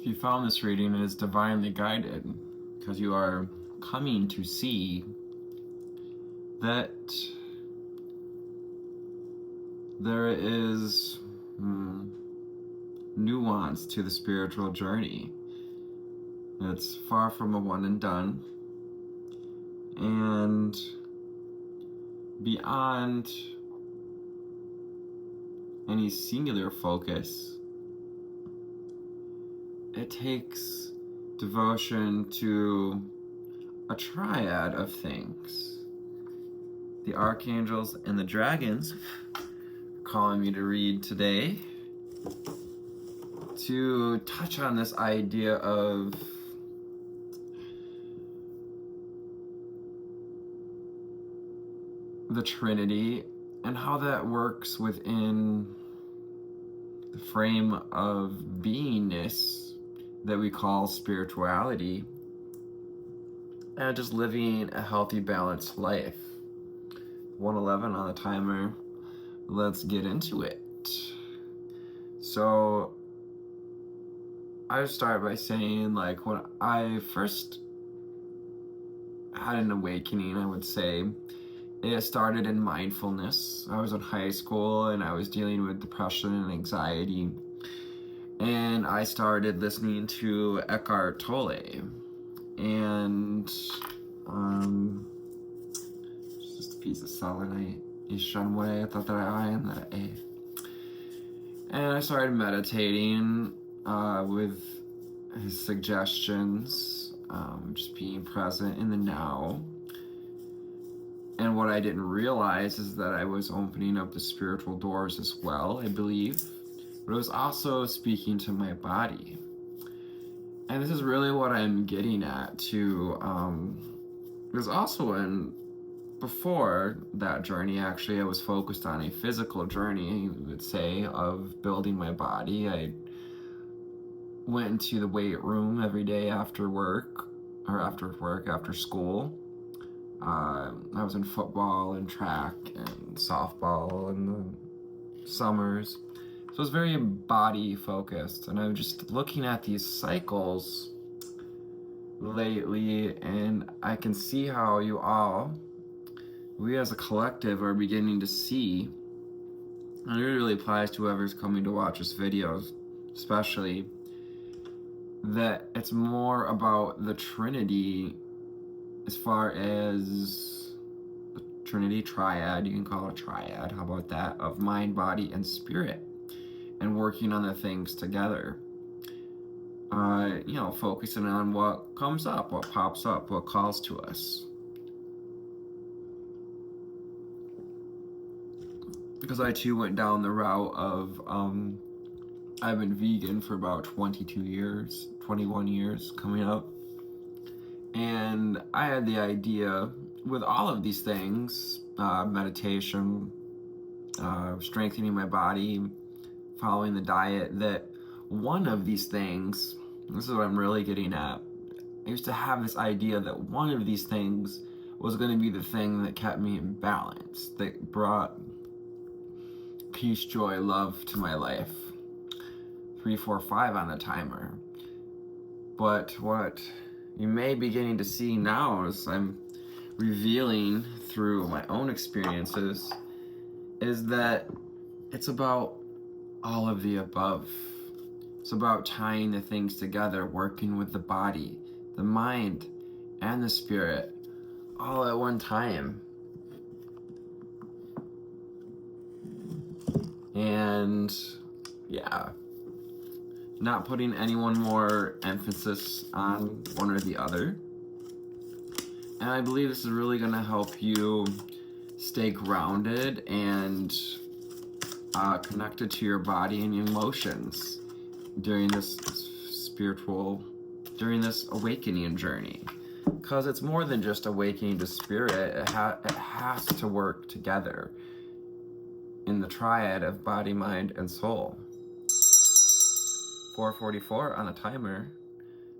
If you found this reading as divinely guided, because you are coming to see that there is nuance to the spiritual journey. It's far from a one and done, and beyond any singular focus, it takes devotion to a triad of things. The archangels and the dragons are calling me to read today to touch on this idea of the Trinity and how that works within the frame of beingness that we call spirituality, and just living a healthy, balanced life. 111 on the timer. Let's get into it. So I would start by saying, like, when I first had an awakening, I would say it started in mindfulness. I was in high school and I was dealing with depression and anxiety, and I started listening to Eckhart Tolle, and just a piece of selenite is one way I thought that I am that I ate. And I started meditating with his suggestions, just being present in the now. And what I didn't realize is that I was opening up the spiritual doors as well, I believe, but it was also speaking to my body. And this is really what I'm getting at too. There's also before that journey, actually, I was focused on a physical journey, you would say, of building my body. I went into the weight room every day after school. I was in football and track and softball in the summers. So it was very body focused, and I'm just looking at these cycles lately, and I can see how we as a collective are beginning to see, and it really applies to whoever's coming to watch this video especially, that it's more about the Trinity as far as the Trinity Triad. You can call it a triad, how about that, of mind, body, and spirit, and working on the things together. Focusing on what comes up, what pops up, what calls to us. Because I too went down the route of, I've been vegan for about 21 years coming up. And I had the idea with all of these things, meditation, strengthening my body, following the diet, that one of these things, this is what I'm really getting at, I used to have this idea that one of these things was going to be the thing that kept me in balance, that brought peace, joy, love to my life. 3, 4, 5 on the timer. But what you may be beginning to see now, as I'm revealing through my own experiences, is that it's about all of the above. It's about tying the things together, working with the body, the mind, and the spirit all at one time. And yeah, not putting any one more emphasis on one or the other. And I believe this is really going to help you stay grounded and connected to your body and your emotions during this awakening journey. Because it's more than just awakening to spirit, it has to work together in the triad of body, mind, and soul. 4:44 on the timer,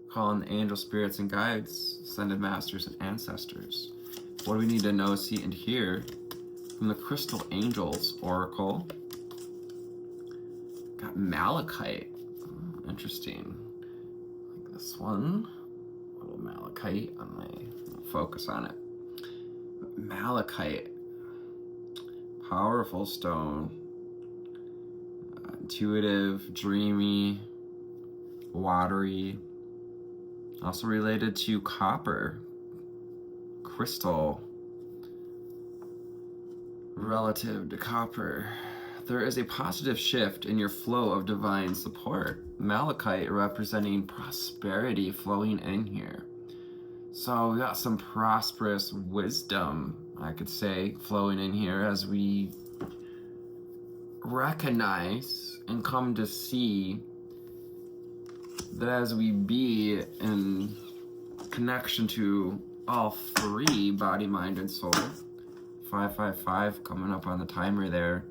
calling the angel spirits and guides, ascended masters and ancestors. What do we need to know, see, and hear from the Crystal Angels Oracle? Got Malachite. Interesting. this one, little malachite on my, focus on it. Malachite, powerful stone, intuitive, dreamy, watery, also related to copper, crystal, relative to copper. There is a positive shift in your flow of divine support. Malachite representing prosperity flowing in here. So we got some prosperous wisdom, I could say, flowing in here as we recognize and come to see that as we be in connection to all three, body, mind, and soul, 555 coming up on the timer there,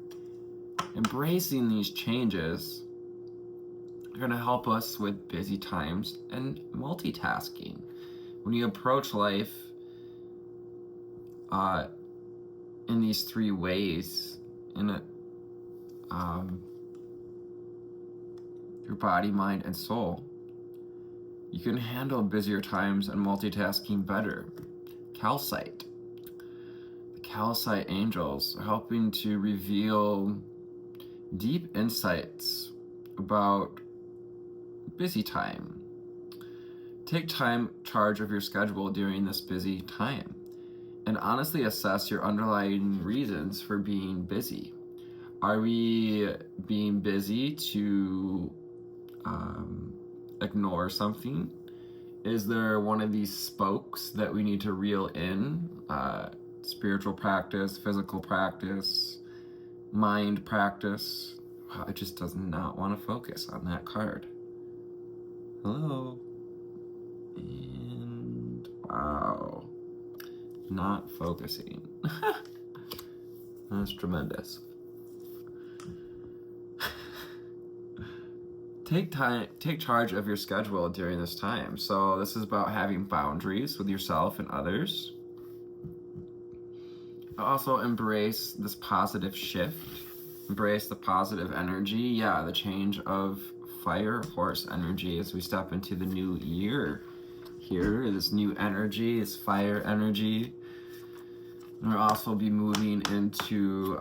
embracing these changes are going to help us with busy times and multitasking. When you approach life in these three ways, in it, your body, mind, and soul, you can handle busier times and multitasking better. Calcite. The calcite angels are helping to reveal deep insights about busy time. Take charge of your schedule during this busy time and honestly assess your underlying reasons for being busy. Are we being busy to ignore something? Is there one of these spokes that we need to reel in? Spiritual practice, physical practice, mind practice. Wow, it just does not want to focus on that card. Hello. And wow. Not focusing. That's tremendous. Take charge of your schedule during this time. So this is about having boundaries with yourself and others. Also embrace this positive shift. Embrace the positive energy. Yeah, the change of fire horse energy as we step into the new year. Here, this new energy, this fire energy. And we'll also be moving into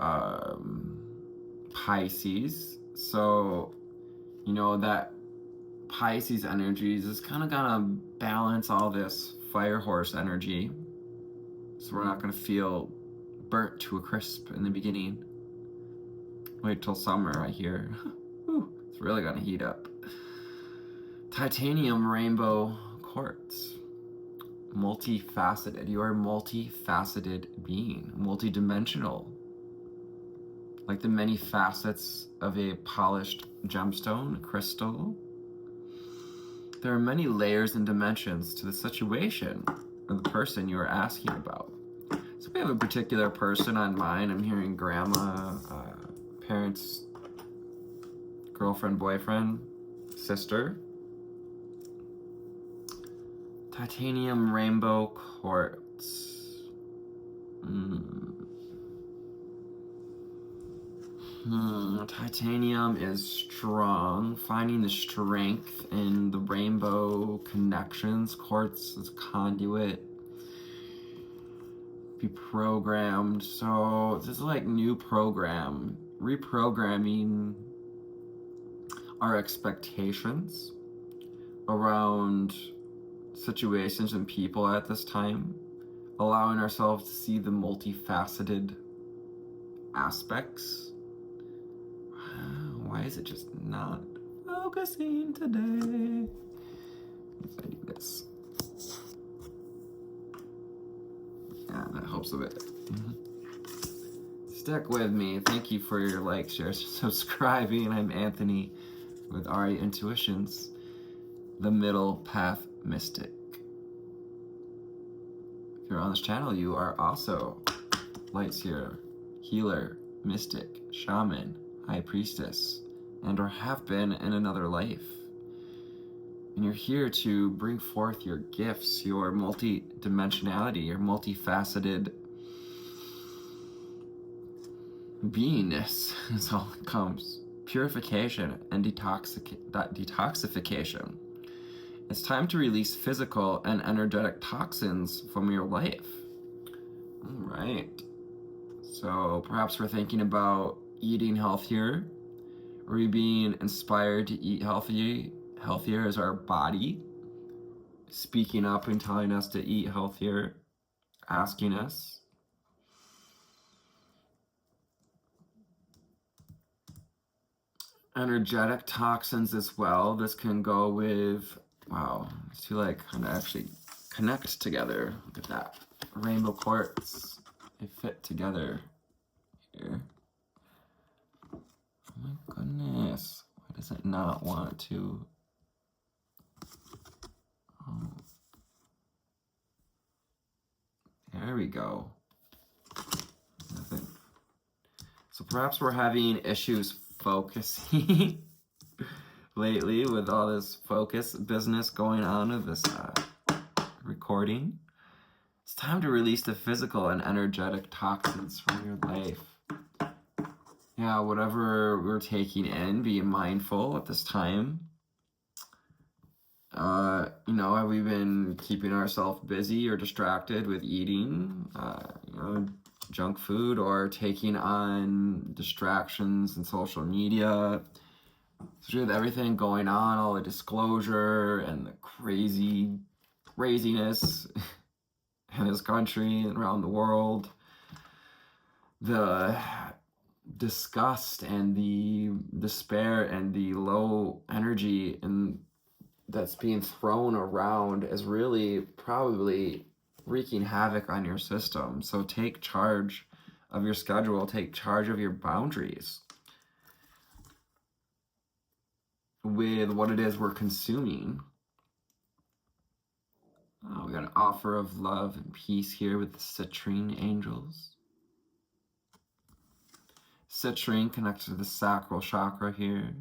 Pisces. So, you know, that Pisces energy is kind of gonna balance all this fire horse energy. So we're not gonna feel burnt to a crisp in the beginning. Wait till summer, I hear. It's really gonna heat up. Titanium rainbow quartz. Multifaceted. You are a multifaceted being, multidimensional. Like the many facets of a polished gemstone, crystal. There are many layers and dimensions to the situation or the person you are asking about. So we have a particular person on mind. I'm hearing grandma, parents, girlfriend, boyfriend, sister. Titanium rainbow quartz. Titanium is strong, finding the strength in the rainbow connections. Quartz is conduit. Be programmed. So this is like new program, reprogramming our expectations around situations and people at this time, allowing ourselves to see the multifaceted aspects. Why is it just not focusing today? If I do this. Yeah, that helps a bit. Stick with me. Thank you for your like, share, subscribing. I'm Anthony with Ari Intuitions, the Middle Path Mystic. If you're on this channel, you are also light seer, healer, mystic, shaman, high priestess, and or have been in another life. And you're here to bring forth your gifts, your multi-dimensionality, your multifaceted beingness is all that comes. Purification and detoxification. It's time to release physical and energetic toxins from your life. All right. So perhaps we're thinking about eating healthier. Are we being inspired to eat healthier as our body speaking up and telling us to eat healthier, asking us? Energetic toxins as well. This can go with, wow, these two like kind of actually connect together. Look at that. Rainbow quartz. They fit together here. Oh my goodness. Why does it not want to? Oh. There we go. Nothing. So perhaps we're having issues focusing lately with all this focus business going on with this recording. It's time to release the physical and energetic toxins from your life. Yeah, whatever we're taking in, being mindful at this time. Have we been keeping ourselves busy or distracted with eating, junk food, or taking on distractions in social media? So with everything going on, all the disclosure and the craziness in this country and around the world, the disgust and the despair and the low energy and that's being thrown around is really probably wreaking havoc on your system. So take charge of your schedule, take charge of your boundaries with what it is we're consuming. Oh, we got an offer of love and peace here with the citrine angels. Citrine connected to the sacral chakra here.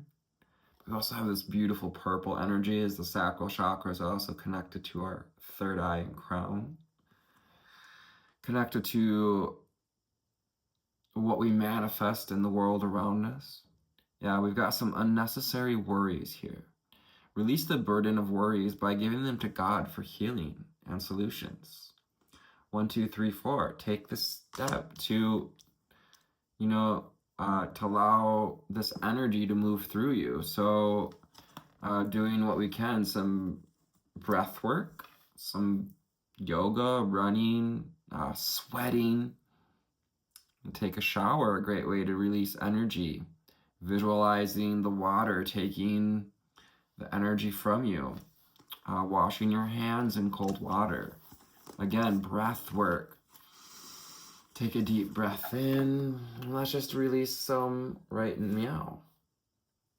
We also have this beautiful purple energy as the sacral chakra is also connected to our third eye and crown. Connected to what we manifest in the world around us. Yeah, we've got some unnecessary worries here. Release the burden of worries by giving them to God for healing and solutions. 1, 2, 3, 4. Take this step to, to allow this energy to move through you. So doing what we can, some breath work, some yoga, running, sweating, and take a shower, a great way to release energy. Visualizing the water taking the energy from you. Washing your hands in cold water. Again, breath work. Take a deep breath in. And let's just release some right in meow.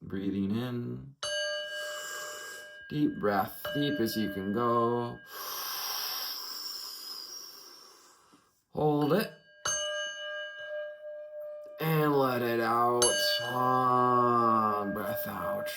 Breathing in. Deep breath, deep as you can go. Hold it. And let it out. Long breath out.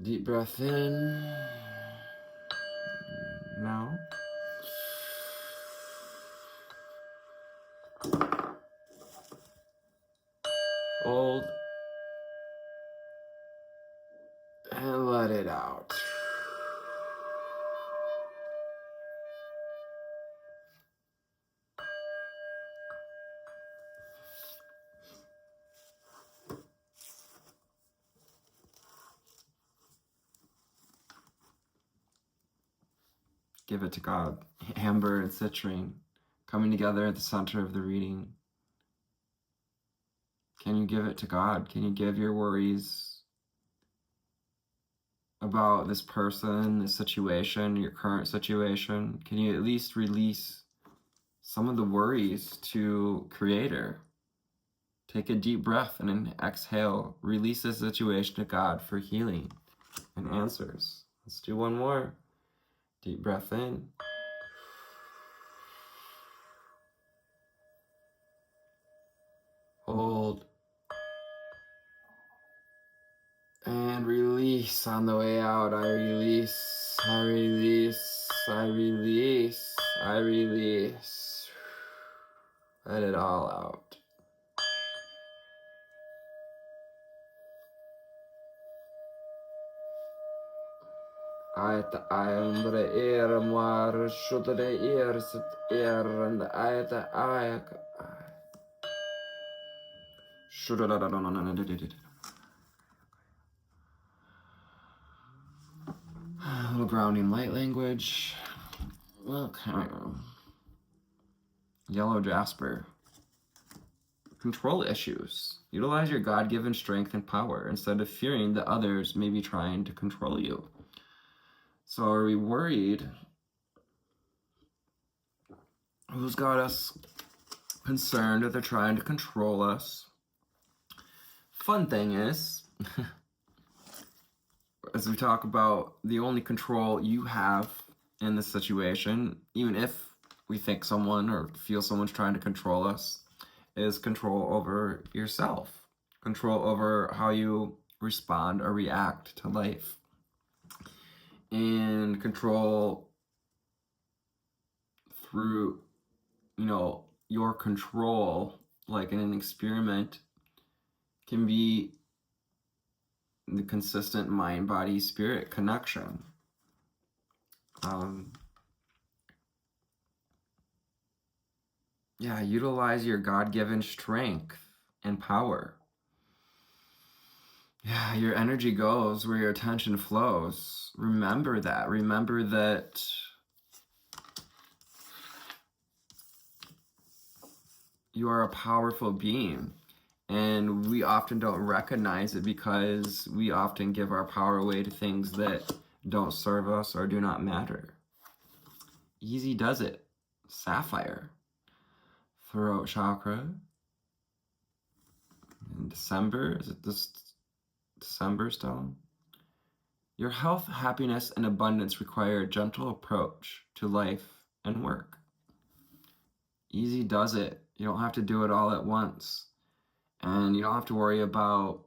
Deep breath in. Now. Hold. And let it out. Give it to God. Amber and citrine coming together at the center of the reading. Can you give it to God? Can you give your worries about this person, this situation, your current situation? Can you at least release some of the worries to Creator? Take a deep breath and an exhale. Release the situation to God for healing and answers. Let's do one more. Deep breath in. Hold. release. On the way out, I release. I release. I release. I release. Let it all out. Ayta ayandre moar shudre sit and ayta ayak. A little grounding light language. Okay. Yellow jasper. Control issues. Utilize your God-given strength and power instead of fearing that others may be trying to control you. So are we worried? Who's got us concerned that they're trying to control us? Fun thing is, as we talk about the only control you have in this situation, even if we think someone or feel someone's trying to control us, is control over yourself. Control over how you respond or react to life. And control through, your control, like in an experiment, can be the consistent mind-body-spirit connection. Utilize your God-given strength and power. Your energy goes where your attention flows. Remember that. Remember that you are a powerful being. And we often don't recognize it because we often give our power away to things that don't serve us or do not matter. Easy does it. Sapphire. Throat chakra. In December, is it this December stone? Your health, happiness, and abundance require a gentle approach to life and work. Easy does it. You don't have to do it all at once. And you don't have to worry about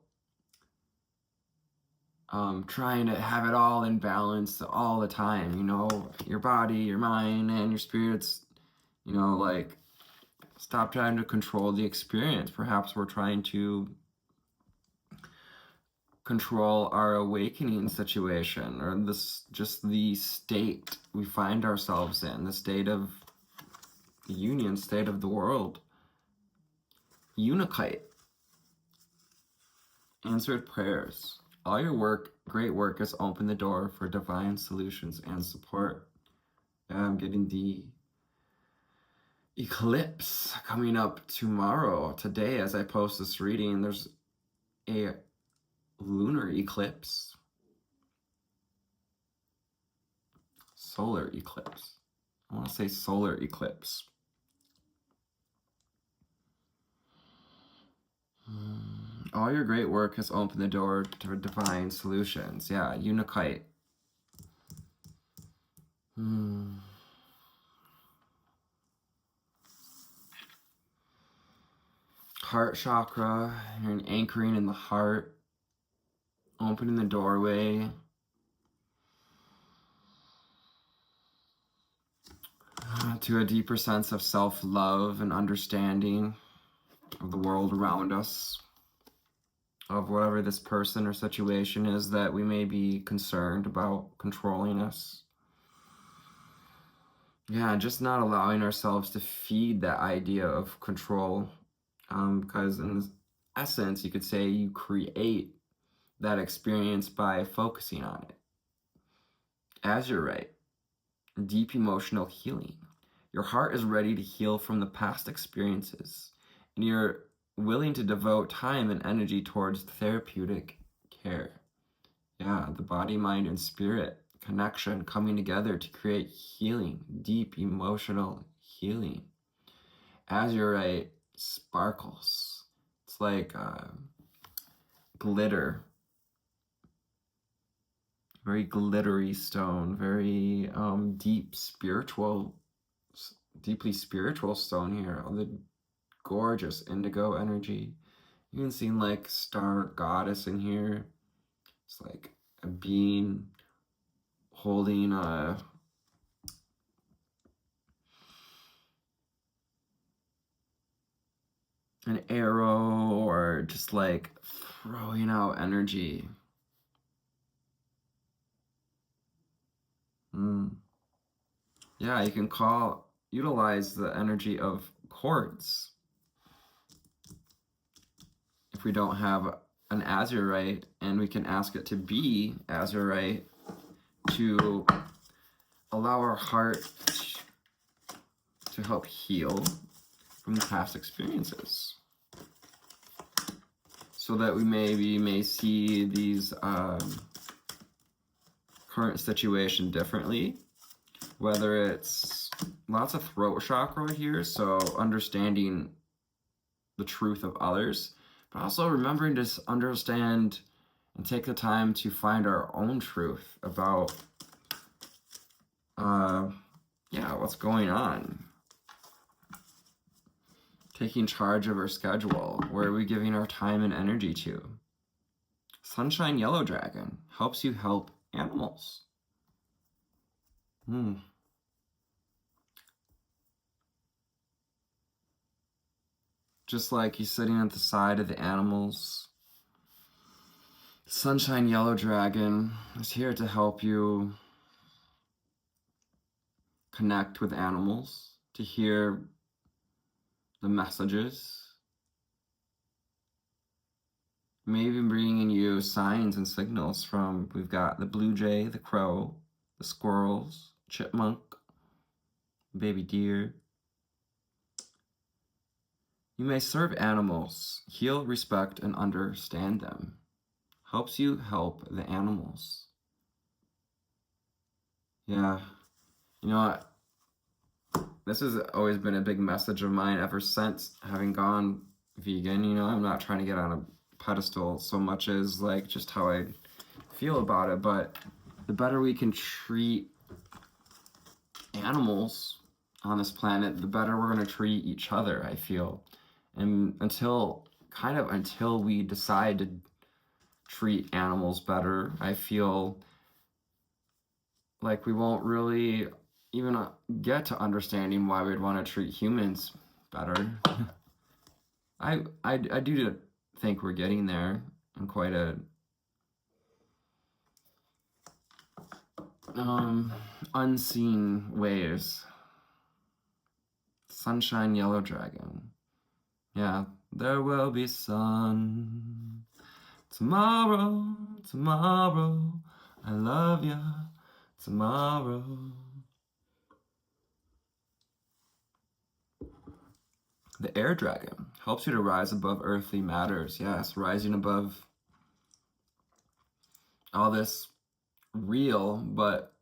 trying to have it all in balance all the time. Your body, your mind, and your spirits, stop trying to control the experience. Perhaps we're trying to control our awakening situation, or the state we find ourselves in, the state of the union, state of the world. Unikite. Answered prayers. All your great work has opened the door for divine solutions and support. I'm getting the eclipse coming up today as I post this reading. There's a lunar eclipse. Solar eclipse. I want to say solar eclipse. All your great work has opened the door to divine solutions. Unikite. Heart chakra. You're anchoring in the heart. Opening the doorway. To a deeper sense of self-love and understanding of the world around us, of whatever this person or situation is that we may be concerned about controlling us. Just not allowing ourselves to feed that idea of control, because in essence, you could say you create that experience by focusing on it. As you're right, deep emotional healing. Your heart is ready to heal from the past experiences, and you're willing to devote time and energy towards therapeutic care. The body, mind, and spirit connection coming together to create healing, deep emotional healing. As you're right, sparkles. It's like glitter. Very glittery stone, very deeply spiritual stone here. All the gorgeous indigo energy. You can see like star goddess in here. It's like a being holding an arrow, or just like throwing out energy. Yeah, you can utilize the energy of quartz. If we don't have an azurite, and we can ask it to be azurite to allow our heart to help heal from the past experiences, so that we may see these current situation differently, whether it's lots of throat chakra here, so understanding the truth of others, but also remembering to understand and take the time to find our own truth about what's going on. Taking charge of our schedule. Where are we giving our time and energy to? Sunshine Yellow Dragon helps you help animals. Just like he's sitting at the side of the animals, Sunshine Yellow Dragon is here to help you connect with animals, to hear the messages, maybe bringing you signs and signals from, we've got the blue jay, the crow, the squirrels, chipmunk, baby deer. You may serve animals, heal, respect, and understand them. Helps you help the animals. Yeah, you know what? This has always been a big message of mine ever since having gone vegan. You know, I'm not trying to get on a pedestal so much as like just how I feel about it, but the better we can treat animals on this planet, the better we're going to treat each other, I feel. And until we decide to treat animals better, I feel like we won't really even get to understanding why we'd want to treat humans better. I do think we're getting there in quite a unseen ways. Sunshine Yellow Dragon. Yeah, there will be sun tomorrow, tomorrow. I love ya tomorrow. The Air Dragon helps you to rise above earthly matters. Yes, rising above all this real but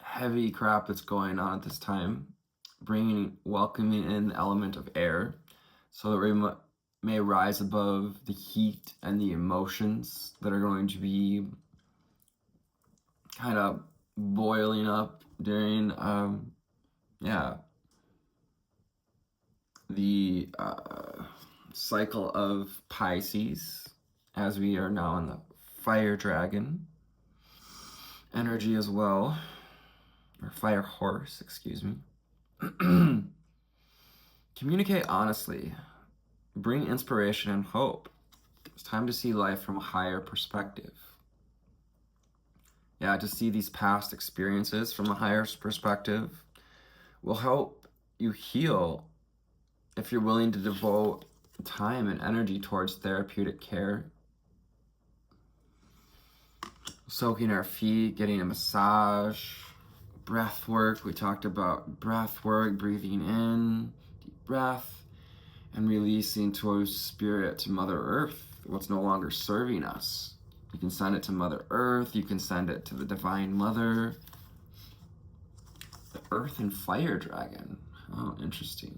heavy crap that's going on at this time, welcoming in the element of air, so that we may rise above the heat and the emotions that are going to be kind of boiling up during the cycle of Pisces, as we are now in the Fire Dragon energy as well, or Fire Horse, excuse me. Communicate honestly. Bring inspiration and hope. It's time to see life from a higher perspective. Yeah, to see these past experiences from a higher perspective will help you heal if you're willing to devote time and energy towards therapeutic care. Soaking our feet, getting a massage, breath work. We talked about breath work, breathing in, deep breath, and releasing towards spirit, to Mother Earth, what's no longer serving us. You can send it to Mother Earth, you can send it to the Divine Mother. The Earth and Fire Dragon. Oh, interesting.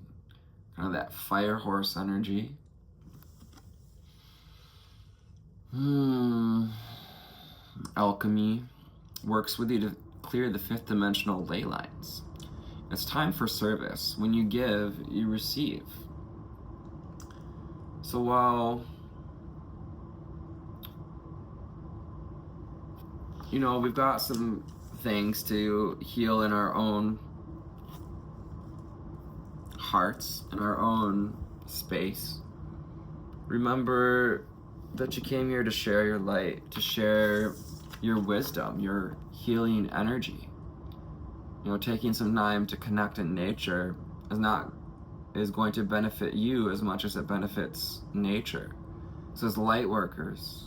Kind of that fire horse energy. Alchemy works with you to clear the fifth dimensional ley lines. It's time for service. When you give, you receive. So while you know, we've got some things to heal in our own hearts, in our own space. Remember that you came here to share your light, to share your wisdom, your healing energy. You know, taking some time to connect in nature is going to benefit you as much as it benefits nature. So as light workers,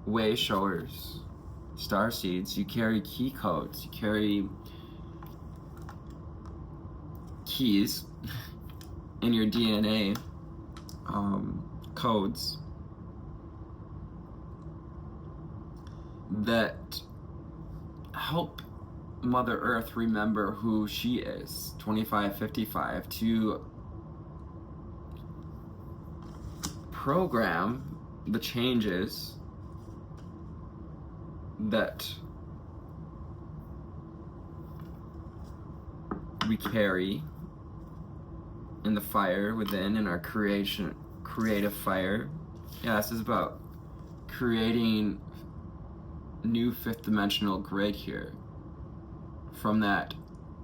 way showers, star seeds, you carry key codes, you carry keys in your DNA, codes that help Mother Earth remember who she is, 2555, to program the changes that we carry in the fire within, in our creative fire. Yeah, this is about creating new fifth dimensional grid here from that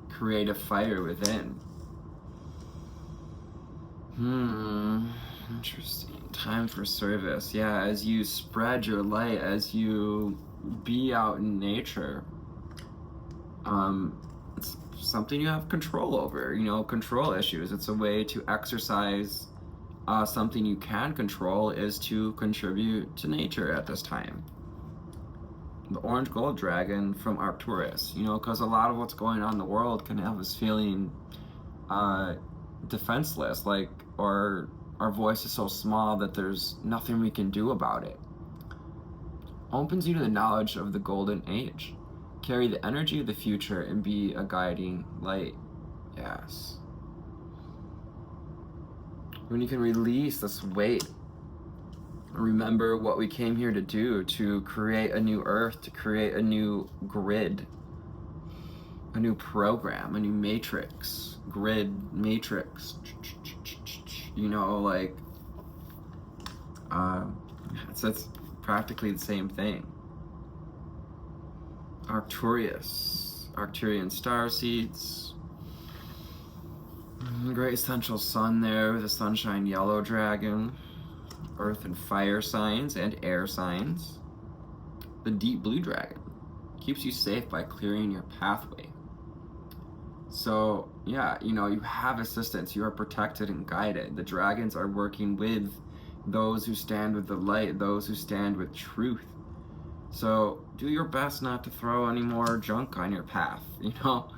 creative fire within. Interesting. Time for service. Yeah, as you spread your light, as you be out in nature, it's something you have control over, you know, control issues. It's a way to exercise something you can control, is to contribute to nature at this time. The orange gold dragon from Arcturus, you know, because a lot of what's going on in the world can have us feeling defenseless, like, or our voice is so small that there's nothing we can do about it. Opens you to the knowledge of the golden age. Carry the energy of the future and be a guiding light. Yes. When you can release this weight, remember what we came here to do, to create a new earth, to create a new grid, a new program, a new matrix, grid, matrix, you know, like, it's practically the same thing. Arcturian star seeds, great central sun there with a sunshine yellow dragon, earth and fire signs and air signs. The deep blue dragon keeps you safe by clearing your pathway. So yeah, you know, you have assistance, you are protected and guided. The dragons are working with those who stand with the light, those who stand with truth. So do your best not to throw any more junk on your path, you know?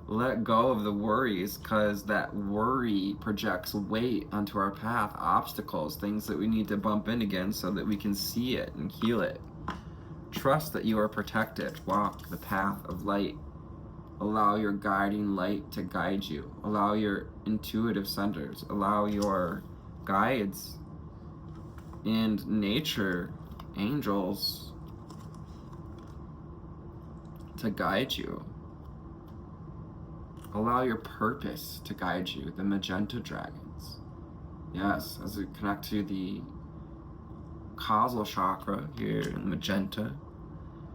Let go of the worries, because that worry projects weight onto our path, obstacles, things that we need to bump in again so that we can see it and heal it. Trust that you are protected. Walk the path of light. Allow your guiding light to guide you. Allow your intuitive centers. Allow your guides and nature, angels, to guide you. Allow your purpose to guide you, the magenta dragons. Yes, as we connect to the causal chakra here in magenta,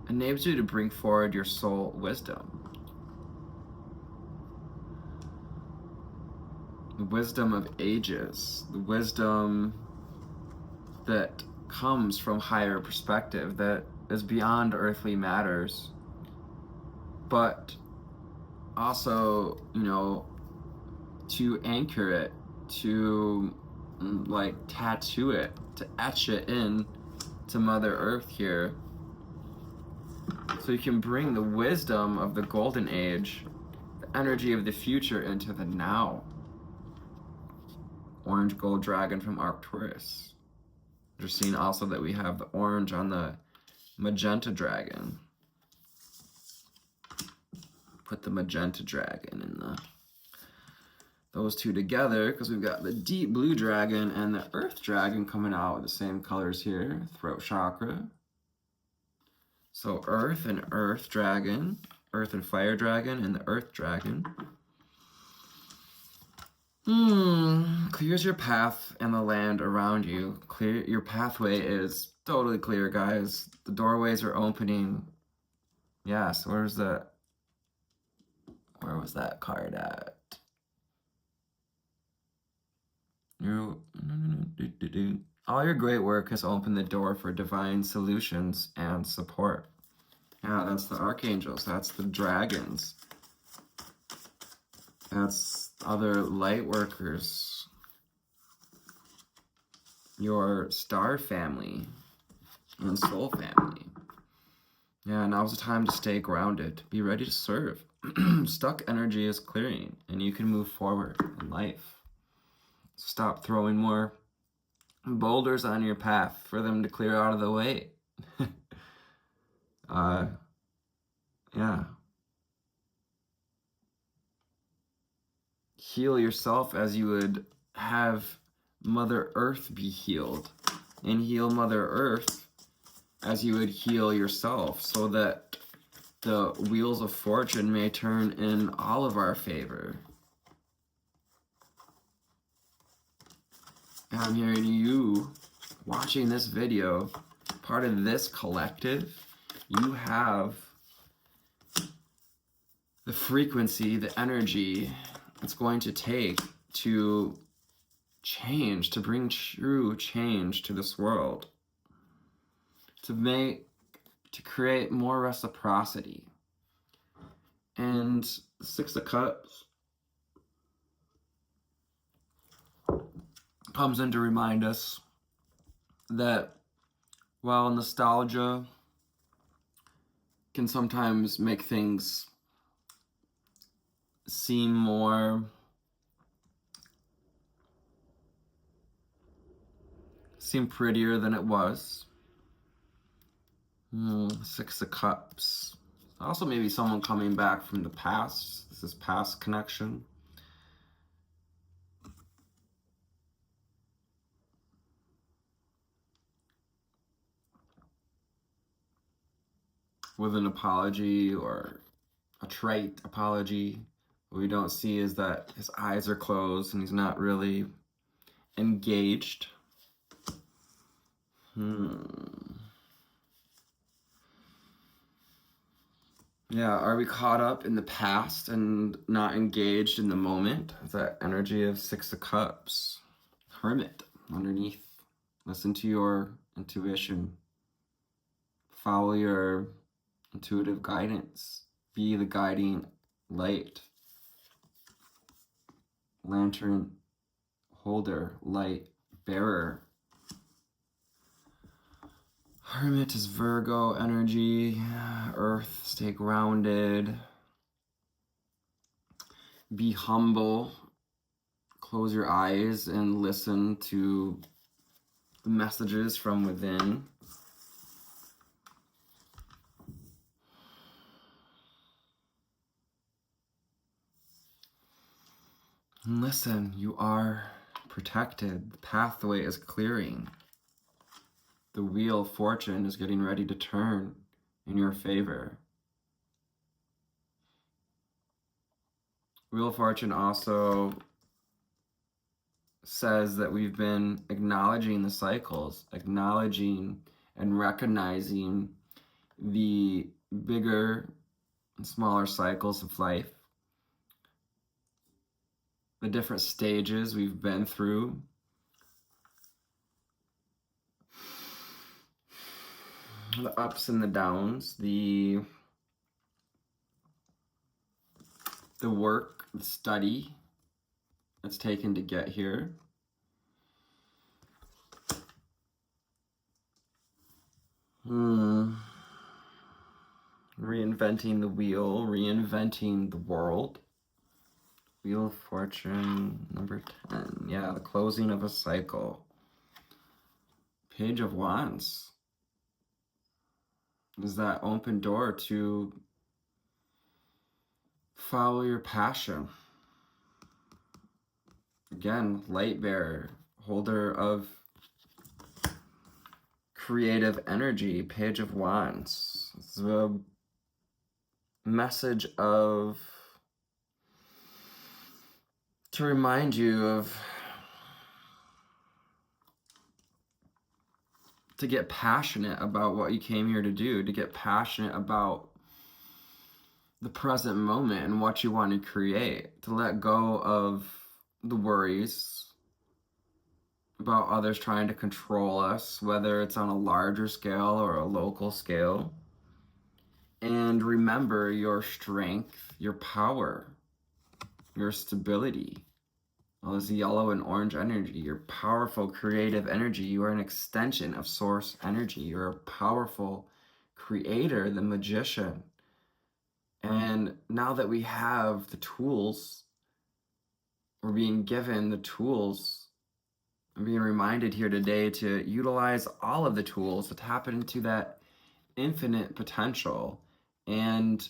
enables you to bring forward your soul wisdom. The wisdom of ages, the wisdom that comes from higher perspective, that is beyond earthly matters, but also, you know, to anchor it, to like tattoo it, to etch it in to Mother Earth here, so you can bring the wisdom of the golden age, the energy of the future, into the now. Orange gold dragon from Arcturus. You're seeing also that we have the orange on the magenta dragon. Put the magenta dragon in those two together, because we've got the deep blue dragon and the earth dragon coming out with the same colors here. Throat chakra. So earth and earth dragon, earth and fire dragon, and the earth dragon. Clears your path and the land around you. Your pathway is totally clear, guys. The doorways are opening. Yes, where was that card at? All your great work has opened the door for divine solutions and support. Yeah, that's the archangels. That's the dragons. That's other light workers. Your star family and soul family. Yeah, now's the time to stay grounded. Be ready to serve. Stuck energy is clearing, and you can move forward in life. Stop throwing more boulders on your path for them to clear out of the way. Yeah. Heal yourself as you would have Mother Earth be healed, and heal Mother Earth as you would heal yourself, so that the wheels of fortune may turn in all of our favor. And I'm hearing you watching this video, part of this collective. You have the frequency, the energy it's going to take to change, to bring true change to this world, to create more reciprocity. And the Six of Cups comes in to remind us that while nostalgia can sometimes make things seem prettier than it was. Six of Cups. Also maybe someone coming back from the past. This is past connection. With an apology or a trite apology. What we don't see is that his eyes are closed and he's not really engaged. Yeah, are we caught up in the past and not engaged in the moment? That energy of Six of Cups. Hermit underneath. Listen to your intuition. Follow your intuitive guidance. Be the guiding light. Lantern holder, light bearer. Hermit is Virgo energy. Earth, stay grounded. Be humble. Close your eyes and listen to the messages from within. And listen, you are protected. The pathway is clearing. The wheel of fortune is getting ready to turn in your favor. Wheel of Fortune also says that we've been acknowledging the cycles, acknowledging and recognizing the bigger and smaller cycles of life, the different stages we've been through. The ups and the downs, the work, the study it's taken to get here. Reinventing the wheel, reinventing the world. Wheel of Fortune, number 10. Yeah, the closing of a cycle. Page of Wands is that open door to follow your passion. Again, light bearer, holder of creative energy. Page of Wands. It's a message to remind you of to get passionate about what you came here to do, to get passionate about the present moment and what you want to create, to let go of the worries about others trying to control us, whether it's on a larger scale or a local scale. And remember your strength, your power, your stability. All this yellow and orange energy, your powerful creative energy. You are an extension of source energy. You're a powerful creator, the magician. And now that we have the tools, we're being given the tools. I'm being reminded here today to utilize all of the tools to tap into that infinite potential and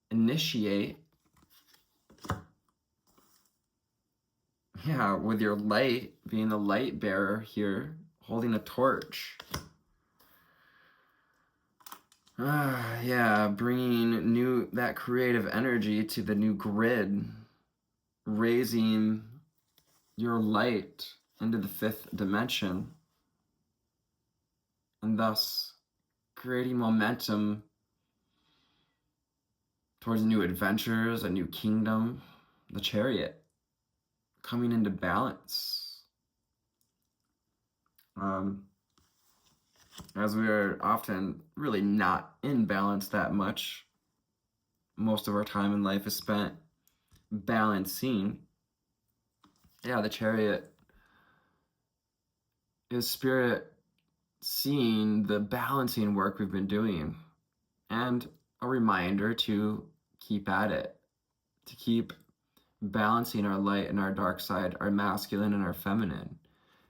initiate, with your light, being the light bearer here, holding a torch. Bringing that creative energy to the new grid, raising your light into the 5th dimension, and thus creating momentum towards new adventures, a new kingdom, the Chariot, coming into balance. As we are often really not in balance that much, most of our time in life is spent balancing. The Chariot is spirit seeing the balancing work we've been doing, and a reminder to keep at it, to keep balancing our light and our dark side, our masculine and our feminine,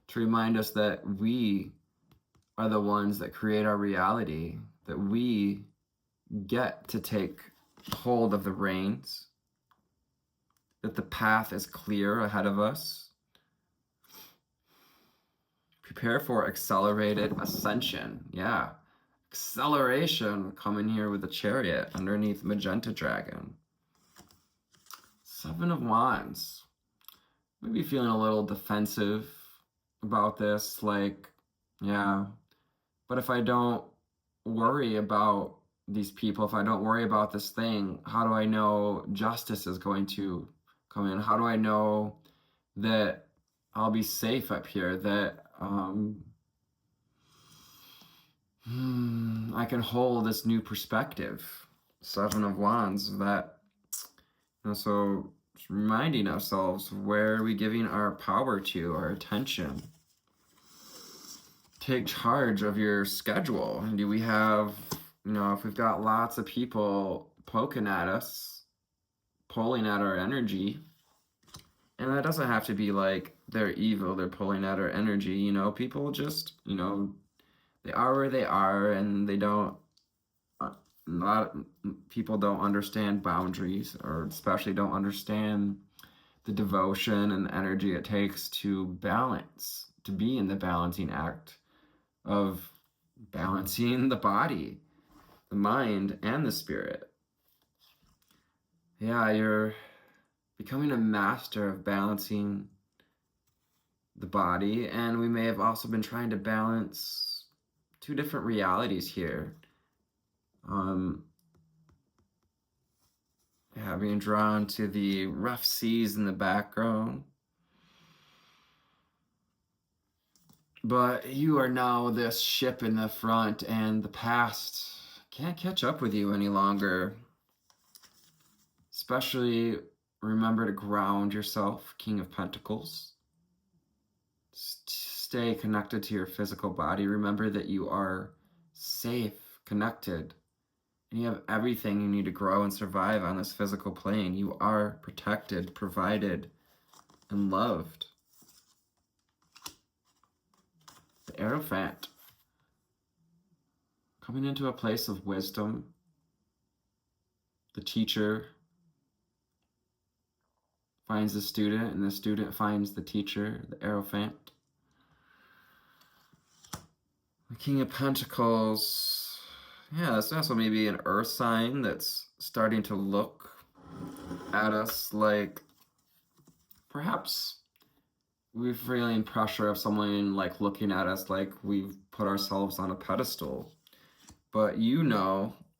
to remind us that we are the ones that create our reality, that we get to take hold of the reins, that the path is clear ahead of us. Prepare for accelerated ascension. Acceleration coming here with the Chariot underneath Magenta Dragon. 7 of Wands. Maybe feeling a little defensive about this, but if I don't worry about these people, if I don't worry about this thing, how do I know justice is going to come in? How do I know that I'll be safe up here, that I can hold this new perspective? 7 of Wands, that, so just reminding ourselves, where are we giving our power to, our attention? Take charge of your schedule. Do we have, if we've got lots of people poking at us, pulling at our energy, and that doesn't have to be like they're evil, they're pulling at our energy, people just, they are where they are, and they don't, a lot of people don't understand boundaries, or especially don't understand the devotion and the energy it takes to balance, to be in the balancing act of balancing the body, the mind, and the spirit. You're becoming a master of balancing the body, and we may have also been trying to balance 2 different realities here. Being drawn to the rough seas in the background. But you are now this ship in the front, and the past can't catch up with you any longer. Especially remember to ground yourself, King of Pentacles. Stay connected to your physical body. Remember that you are safe, connected, and you have everything you need to grow and survive on this physical plane. You are protected, provided, and loved. The Hierophant, coming into a place of wisdom. The teacher finds the student, and the student finds the teacher, the Hierophant. The King of Pentacles, that's also maybe an earth sign that's starting to look at us like perhaps we're feeling pressure of someone like looking at us like we've put ourselves on a pedestal. But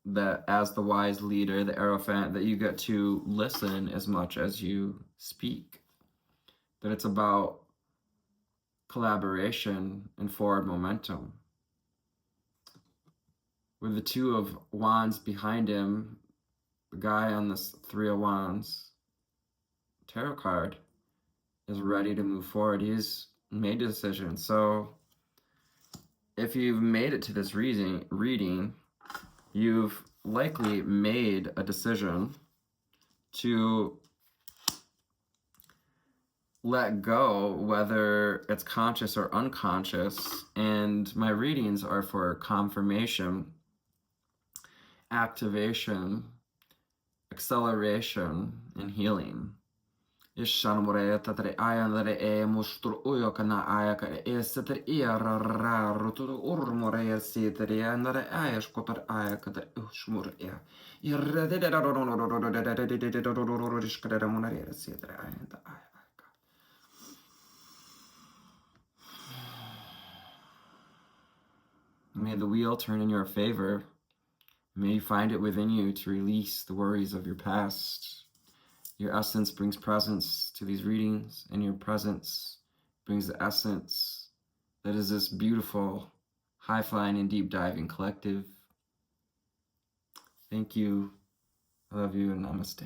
that as the wise leader, the Aerophant, that you get to listen as much as you speak. That it's about collaboration and forward momentum. With the Two of Wands behind him, the guy on this Three of Wands tarot card is ready to move forward. He's made a decision. So if you've made it to this reading, you've likely made a decision to let go, whether it's conscious or unconscious. And my readings are for confirmation, activation, acceleration, and healing. Ishan more tatre ayan lere e mustur uyo kana ayaka e seter ra rutu urmore sitere andare ayash kotar ayaka de ushmur e irrede de rishkere monare sitere ayanda ayaka. May the wheel turn in your favor. May you find it within you to release the worries of your past. Your essence brings presence to these readings, and your presence brings the essence that is this beautiful, high-flying and deep-diving collective. Thank you. I love you, and namaste.